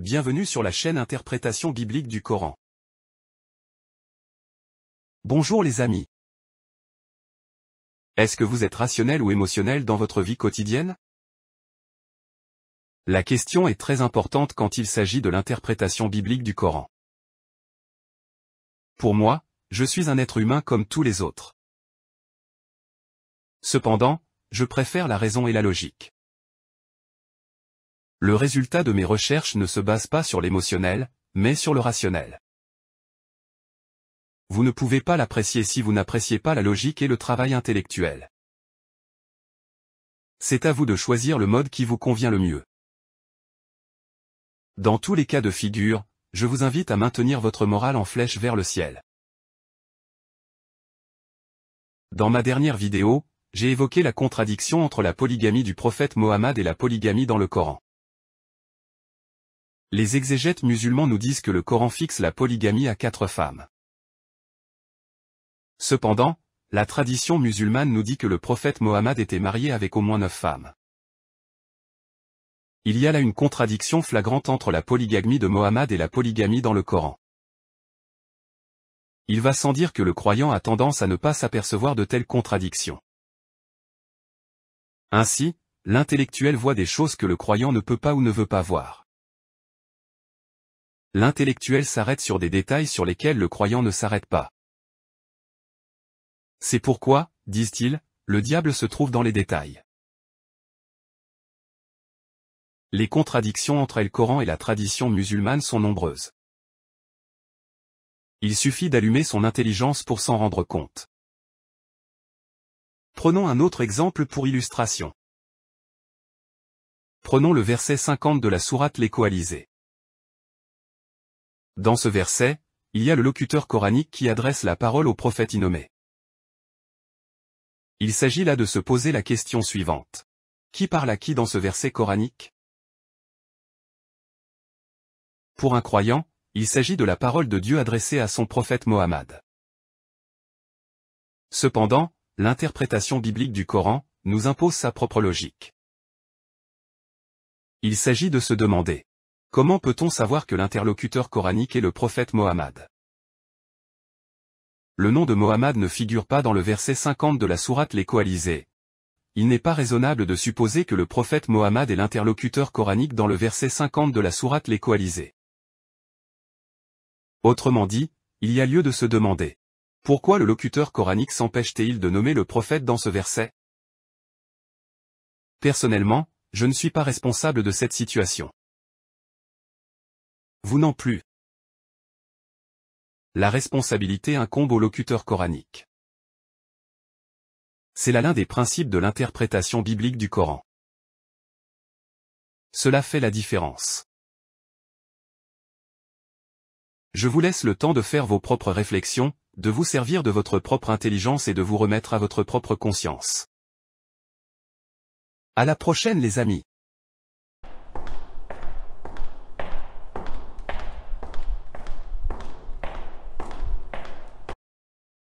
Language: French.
Bienvenue sur la chaîne Interprétation biblique du Coran. Bonjour les amis. Est-ce que vous êtes rationnel ou émotionnel dans votre vie quotidienne? La question est très importante quand il s'agit de l'interprétation biblique du Coran. Pour moi, je suis un être humain comme tous les autres. Cependant, je préfère la raison et la logique. Le résultat de mes recherches ne se base pas sur l'émotionnel, mais sur le rationnel. Vous ne pouvez pas l'apprécier si vous n'appréciez pas la logique et le travail intellectuel. C'est à vous de choisir le mode qui vous convient le mieux. Dans tous les cas de figure, je vous invite à maintenir votre morale en flèche vers le ciel. Dans ma dernière vidéo, j'ai évoqué la contradiction entre la polygamie du prophète Mohammed et la polygamie dans le Coran. Les exégètes musulmans nous disent que le Coran fixe la polygamie à 4 femmes. Cependant, la tradition musulmane nous dit que le prophète Mohammed était marié avec au moins 9 femmes. Il y a là une contradiction flagrante entre la polygamie de Mohammed et la polygamie dans le Coran. Il va sans dire que le croyant a tendance à ne pas s'apercevoir de telles contradictions. Ainsi, l'intellectuel voit des choses que le croyant ne peut pas ou ne veut pas voir. L'intellectuel s'arrête sur des détails sur lesquels le croyant ne s'arrête pas. C'est pourquoi, disent-ils, le diable se trouve dans les détails. Les contradictions entre le Coran et la tradition musulmane sont nombreuses. Il suffit d'allumer son intelligence pour s'en rendre compte. Prenons un autre exemple pour illustration. Prenons le verset 50 de la sourate Les Coalisés. Dans ce verset, il y a le locuteur coranique qui adresse la parole au prophète innommé. Il s'agit là de se poser la question suivante. Qui parle à qui dans ce verset coranique? Pour un croyant, il s'agit de la parole de Dieu adressée à son prophète Mohammed. Cependant, l'interprétation biblique du Coran nous impose sa propre logique. Il s'agit de se demander: comment peut-on savoir que l'interlocuteur coranique est le prophète Mohammed? Le nom de Mohammed ne figure pas dans le verset 50 de la sourate Les Coalisés. Il n'est pas raisonnable de supposer que le prophète Mohammed est l'interlocuteur coranique dans le verset 50 de la sourate Les Coalisés. Autrement dit, il y a lieu de se demander: pourquoi le locuteur coranique s'empêche-t-il de nommer le prophète dans ce verset? Personnellement, je ne suis pas responsable de cette situation. Vous non plus. La responsabilité incombe au locuteur coranique. C'est là l'un des principes de l'interprétation biblique du Coran. Cela fait la différence. Je vous laisse le temps de faire vos propres réflexions, de vous servir de votre propre intelligence et de vous remettre à votre propre conscience. À la prochaine les amis.